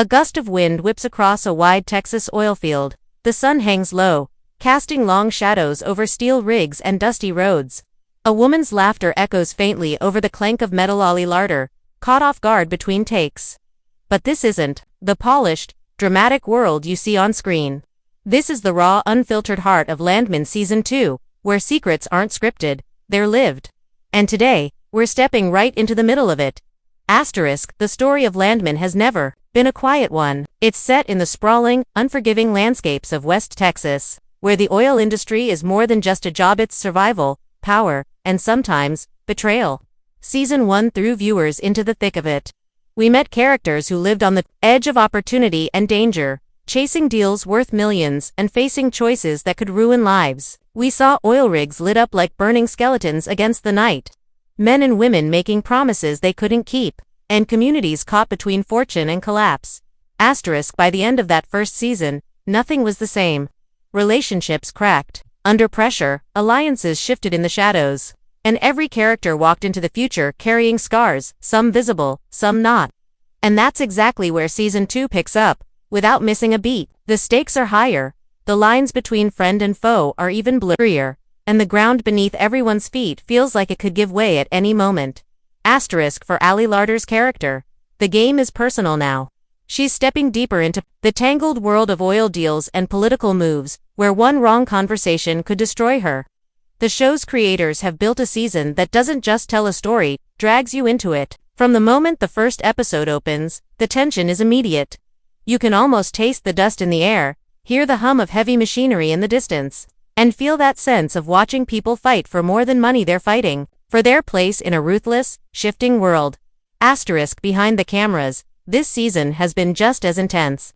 A gust of wind whips across a wide Texas oil field. The sun hangs low, casting long shadows over steel rigs and dusty roads. A woman's laughter echoes faintly over the clank of metal. Ali Larter, caught off guard between takes. But this isn't the polished, dramatic world you see on screen. This is the raw, unfiltered heart of Landman Season 2, where secrets aren't scripted, they're lived. And today, we're stepping right into the middle of it. The story of Landman has never been a quiet one. It's set in the sprawling, unforgiving landscapes of West Texas, where the oil industry is more than just a job. It's survival, power, and sometimes, betrayal. Season 1 threw viewers into the thick of it. We met characters who lived on the edge of opportunity and danger, chasing deals worth millions and facing choices that could ruin lives. We saw oil rigs lit up like burning skeletons against the night, men and women making promises they couldn't keep, and communities caught between fortune and collapse. By the end of that first season, nothing was the same. Relationships cracked under pressure, alliances shifted in the shadows, and every character walked into the future carrying scars, some visible, some not. And that's exactly where Season 2 picks up, without missing a beat. The stakes are higher, the lines between friend and foe are even blurrier, and the ground beneath everyone's feet feels like it could give way at any moment. For Ali Larter's character, the game is personal now. She's stepping deeper into the tangled world of oil deals and political moves, where one wrong conversation could destroy her. The show's creators have built a season that doesn't just tell a story, drags you into it. From the moment the first episode opens, the tension is immediate. You can almost taste the dust in the air, hear the hum of heavy machinery in the distance, and feel that sense of watching people fight for more than money. They're fighting for their place in a ruthless, shifting world. Behind the cameras, this season has been just as intense.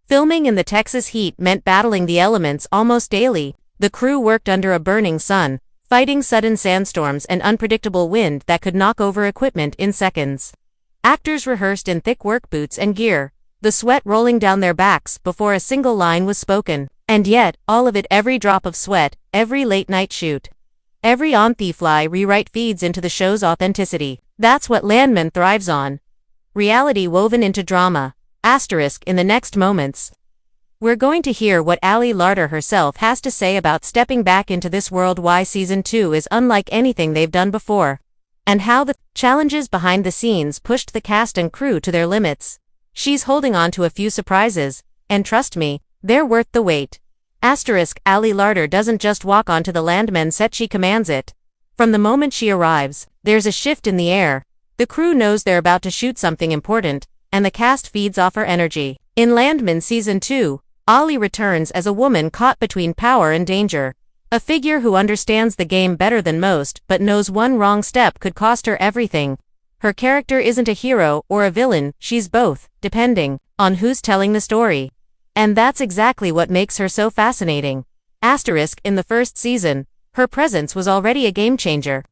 Filming in the Texas heat meant battling the elements almost daily. The crew worked under a burning sun, fighting sudden sandstorms and unpredictable wind that could knock over equipment in seconds. Actors rehearsed in thick work boots and gear, the sweat rolling down their backs before a single line was spoken. And yet, all of it, every drop of sweat, every late-night shoot, every on-the-fly rewrite feeds into the show's authenticity. That's what Landman thrives on. Reality woven into drama. In the next moments, we're going to hear what Ali Larter herself has to say about stepping back into this world, why Season 2 is unlike anything they've done before, and how the challenges behind the scenes pushed the cast and crew to their limits. She's holding on to a few surprises, and trust me, they're worth the wait. Ali Larter doesn't just walk onto the Landman set, she commands it. From the moment she arrives, there's a shift in the air. The crew knows they're about to shoot something important, and the cast feeds off her energy. In Landman Season 2, Ali returns as a woman caught between power and danger. A figure who understands the game better than most, but knows one wrong step could cost her everything. Her character isn't a hero or a villain, she's both, depending on who's telling the story. And that's exactly what makes her so fascinating. In the first season, her presence was already a game changer.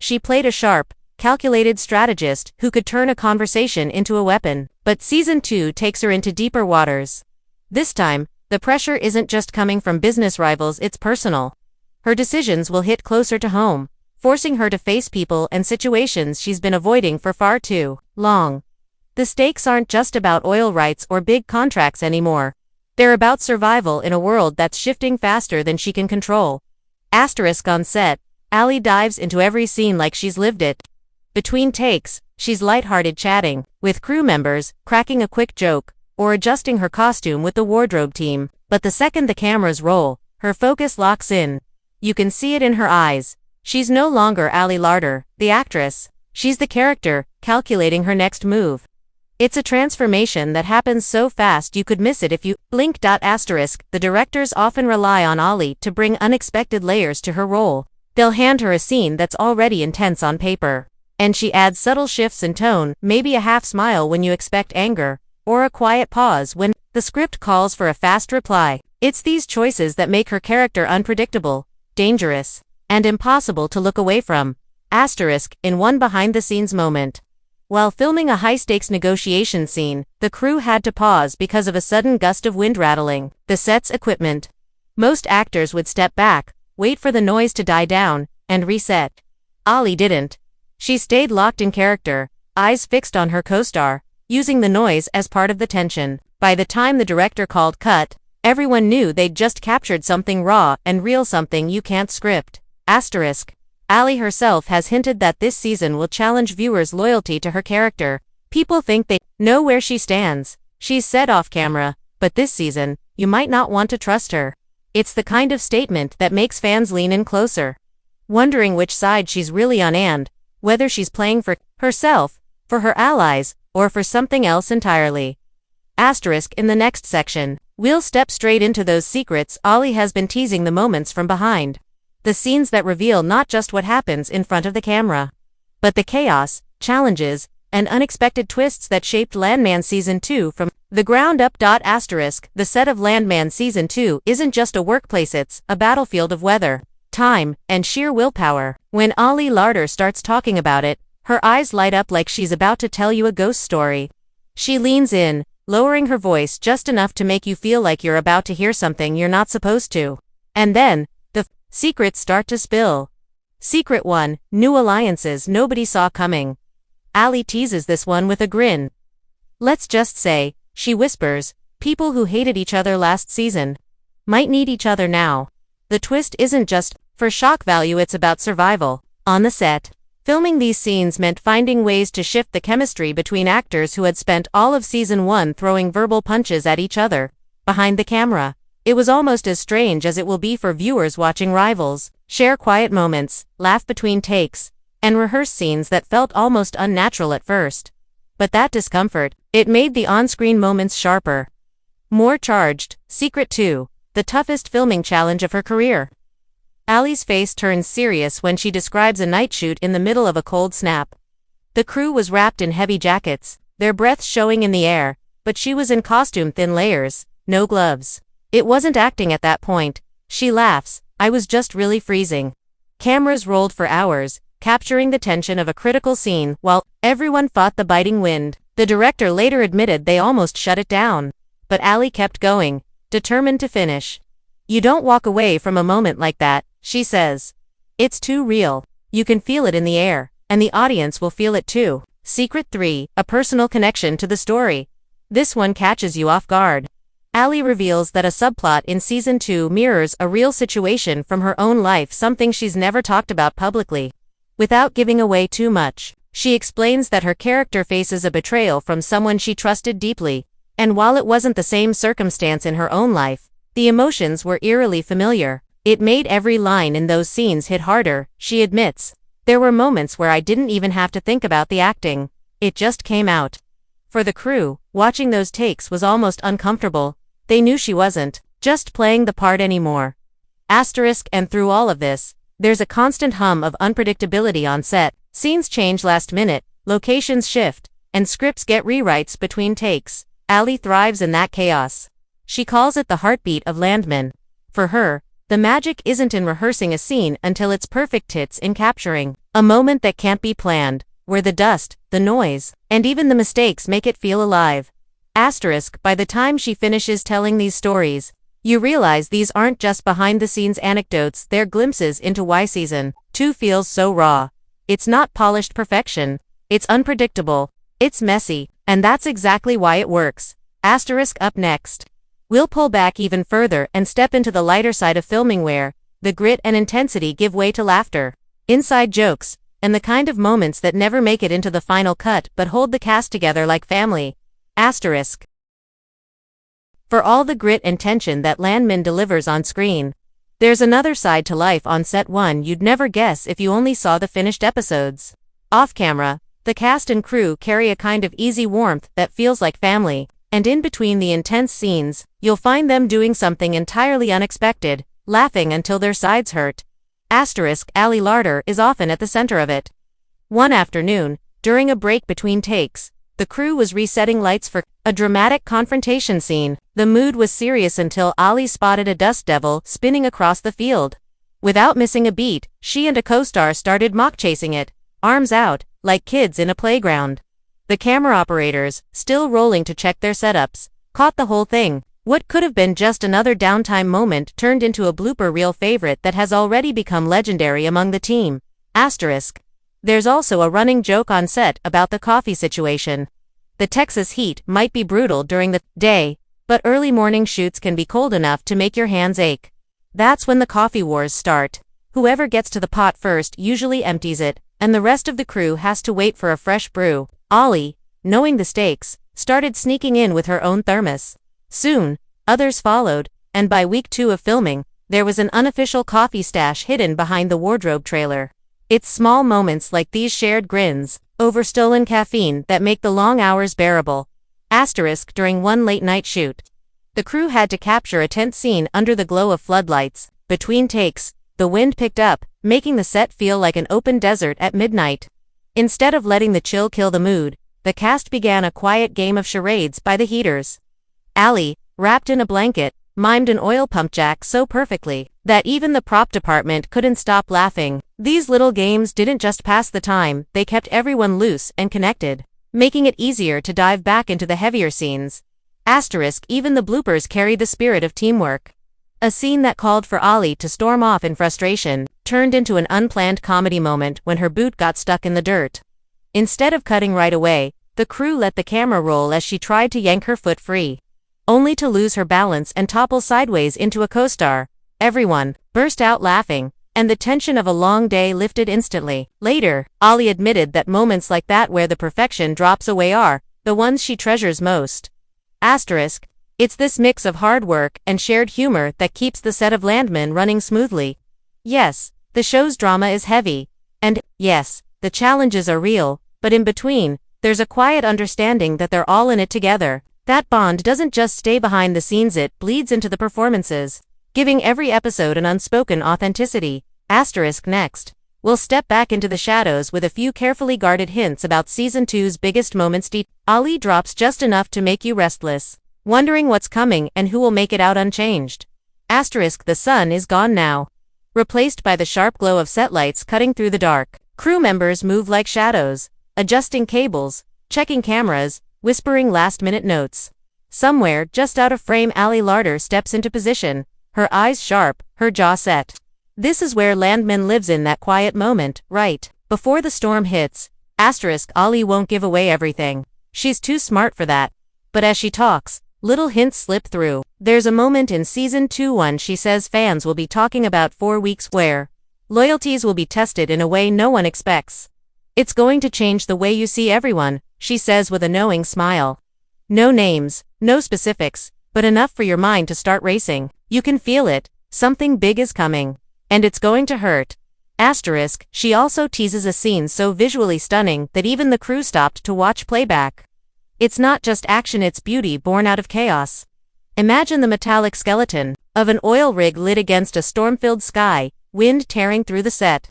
She played a sharp, calculated strategist who could turn a conversation into a weapon. But Season 2 takes her into deeper waters. This time, the pressure isn't just coming from business rivals, it's personal. Her decisions will hit closer to home, forcing her to face people and situations she's been avoiding for far too long. The stakes aren't just about oil rights or big contracts anymore. They're about survival in a world that's shifting faster than she can control. On set, Ali dives into every scene like she's lived it. Between takes, she's lighthearted, chatting with crew members, cracking a quick joke, or adjusting her costume with the wardrobe team. But the second the cameras roll, her focus locks in. You can see it in her eyes. She's no longer Ali Larter, the actress. She's the character, calculating her next move. It's a transformation that happens so fast you could miss it if you blink. The directors often rely on Ali to bring unexpected layers to her role. They'll hand her a scene that's already intense on paper, and she adds subtle shifts in tone, maybe a half smile when you expect anger, or a quiet pause when the script calls for a fast reply. It's these choices that make her character unpredictable, dangerous, and impossible to look away from. In one behind-the-scenes moment, while filming a high-stakes negotiation scene, the crew had to pause because of a sudden gust of wind rattling the set's equipment. Most actors would step back, wait for the noise to die down, and reset. Ali didn't. She stayed locked in character, eyes fixed on her co-star, using the noise as part of the tension. By the time the director called cut, everyone knew they'd just captured something raw and real, something you can't script. Asterisk. Ali herself has hinted that this season will challenge viewers' loyalty to her character. People think they know where she stands, she's said off camera, but this season, you might not want to trust her. It's the kind of statement that makes fans lean in closer, wondering which side she's really on and whether she's playing for herself, for her allies, or for something else entirely. Asterisk. In the next section, we'll step straight into those secrets Ali has been teasing, the moments from behind. The scenes that reveal not just what happens in front of the camera, but the chaos, challenges, and unexpected twists that shaped Landman Season 2 from the ground up. Asterisk. The set of Landman Season 2 isn't just a workplace, it's a battlefield of weather, time, and sheer willpower. When Ali Larter starts talking about it, her eyes light up like she's about to tell you a ghost story. She leans in, lowering her voice just enough to make you feel like you're about to hear something you're not supposed to. And then, the secrets start to spill. Secret 1, new alliances nobody saw coming. Ali teases this one with a grin. Let's just say, she whispers, people who hated each other last season might need each other now. The twist isn't just for shock value, it's about survival. On the set, filming these scenes meant finding ways to shift the chemistry between actors who had spent all of Season 1 throwing verbal punches at each other. Behind the camera, it was almost as strange as it will be for viewers watching rivals share quiet moments, laugh between takes, and rehearse scenes that felt almost unnatural at first. But that discomfort, it made the on-screen moments sharper, more charged. Secret 2, the toughest filming challenge of her career. Ali's face turns serious when she describes a night shoot in the middle of a cold snap. The crew was wrapped in heavy jackets, their breath showing in the air, but she was in costume, thin layers, no gloves. It wasn't acting at that point. She laughs, I was just really freezing. Cameras rolled for hours, capturing the tension of a critical scene while everyone fought the biting wind. The director later admitted they almost shut it down. But Ali kept going, determined to finish. You don't walk away from a moment like that, she says. It's too real. You can feel it in the air, and the audience will feel it too. Secret 3, a personal connection to the story. This one catches you off guard. Ali reveals that a subplot in Season 2 mirrors a real situation from her own life, something she's never talked about publicly. Without giving away too much, she explains that her character faces a betrayal from someone she trusted deeply, and while it wasn't the same circumstance in her own life, the emotions were eerily familiar. It made every line in those scenes hit harder, she admits. There were moments where I didn't even have to think about the acting. It just came out. For the crew, watching those takes was almost uncomfortable. They knew she wasn't just playing the part anymore. Asterisk. And through all of this, there's a constant hum of unpredictability on set. Scenes change last minute, locations shift, and scripts get rewrites between takes. Ali thrives in that chaos. She calls it the heartbeat of Landman. For her, the magic isn't in rehearsing a scene until it's perfect, it's in capturing a moment that can't be planned, where the dust, the noise, and even the mistakes make it feel alive. Asterisk. By the time she finishes telling these stories, you realize these aren't just behind-the-scenes anecdotes, they're glimpses into why Season 2 feels so raw. It's not polished perfection, it's unpredictable, it's messy, and that's exactly why it works. Asterisk. Up next, we'll pull back even further and step into the lighter side of filming where the grit and intensity give way to laughter, inside jokes, and the kind of moments that never make it into the final cut but hold the cast together like family. Asterisk. For all the grit and tension that Landman delivers on screen, there's another side to life on set, one you'd never guess if you only saw the finished episodes. Off camera, the cast and crew carry a kind of easy warmth that feels like family. And in between the intense scenes, you'll find them doing something entirely unexpected, laughing until their sides hurt. Asterisk. Ali Larter is often at the center of it. One afternoon, during a break between takes, the crew was resetting lights for a dramatic confrontation scene. The mood was serious until Ali spotted a dust devil spinning across the field. Without missing a beat, she and a co-star started mock-chasing it, arms out, like kids in a playground. The camera operators, still rolling to check their setups, caught the whole thing. What could have been just another downtime moment turned into a blooper reel favorite that has already become legendary among the team. Asterisk. There's also a running joke on set about the coffee situation. The Texas heat might be brutal during the day, but early morning shoots can be cold enough to make your hands ache. That's when the coffee wars start. Whoever gets to the pot first usually empties it, and the rest of the crew has to wait for a fresh brew. Ali, knowing the stakes, started sneaking in with her own thermos. Soon, others followed, and by week 2 of filming, there was an unofficial coffee stash hidden behind the wardrobe trailer. It's small moments like these shared grins over stolen caffeine that make the long hours bearable. Asterisk during one late-night shoot. The crew had to capture a tense scene under the glow of floodlights. Between takes, the wind picked up, making the set feel like an open desert at midnight. Instead of letting the chill kill the mood, the cast began a quiet game of charades by the heaters. Ali, wrapped in a blanket, mimed an oil pump jack so perfectly that even the prop department couldn't stop laughing. These little games didn't just pass the time, they kept everyone loose and connected, making it easier to dive back into the heavier scenes. Asterisk even the bloopers carried the spirit of teamwork. A scene that called for Ali to storm off in frustration turned into an unplanned comedy moment when her boot got stuck in the dirt. Instead of cutting right away, the crew let the camera roll as she tried to yank her foot free, only to lose her balance and topple sideways into a co-star. Everyone burst out laughing, and the tension of a long day lifted instantly. Later, Ali admitted that moments like that where the perfection drops away are the ones she treasures most. Asterisk, it's this mix of hard work and shared humor that keeps the set of Landman running smoothly. Yes, the show's drama is heavy, and, yes, the challenges are real, but in between, there's a quiet understanding that they're all in it together. That bond doesn't just stay behind the scenes, it bleeds into the performances, giving every episode an unspoken authenticity. Asterisk next, we'll step back into the shadows with a few carefully guarded hints about Season 2's biggest moments. Ali drops just enough to make you restless, wondering what's coming and who will make it out unchanged. Asterisk the sun is gone now, replaced by the sharp glow of set lights cutting through the dark. Crew members move like shadows, adjusting cables, checking cameras, whispering last-minute notes. Somewhere, just out of frame, Ali Larter steps into position, her eyes sharp, her jaw set. This is where Landman lives, in that quiet moment, right before the storm hits. Asterisk Ali won't give away everything. She's too smart for that. But as she talks, little hints slip through. There's a moment in Season 2 when she says fans will be talking about 4 weeks where loyalties will be tested in a way no one expects. It's going to change the way you see everyone, she says with a knowing smile. No names, no specifics, but enough for your mind to start racing. You can feel it, something big is coming. And it's going to hurt. Asterisk, she also teases a scene so visually stunning that even the crew stopped to watch playback. It's not just action, it's beauty born out of chaos. Imagine the metallic skeleton of an oil rig lit against a storm-filled sky, wind tearing through the set,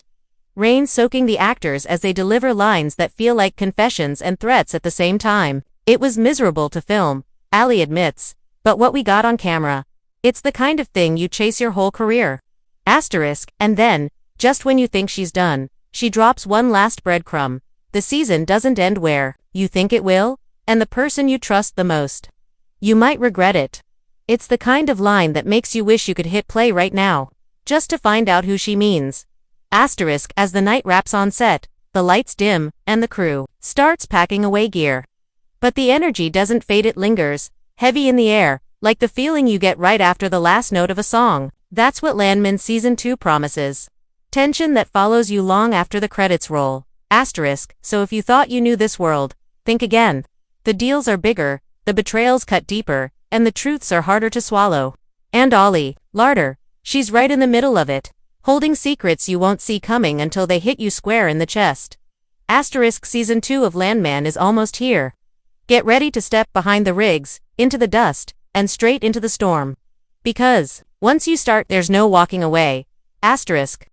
rain soaking the actors as they deliver lines that feel like confessions and threats at the same time. It was miserable to film, Ali admits, but what we got on camera, it's the kind of thing you chase your whole career. Asterisk, and then, just when you think she's done, she drops one last breadcrumb. The season doesn't end where you think it will, and the person you trust the most, you might regret it. It's the kind of line that makes you wish you could hit play right now, just to find out who she means. Asterisk as the night wraps on set, the lights dim, and the crew starts packing away gear. But the energy doesn't fade, it lingers, heavy in the air, like the feeling you get right after the last note of a song. That's what Landman Season 2 promises. Tension that follows you long after the credits roll. Asterisk, so if you thought you knew this world, think again. The deals are bigger, the betrayals cut deeper, and the truths are harder to swallow. And Ali Larter, she's right in the middle of it, holding secrets you won't see coming until they hit you square in the chest. Asterisk Season 2 of Landman is almost here. Get ready to step behind the rigs, into the dust, and straight into the storm. Because once you start, there's no walking away. Asterisk.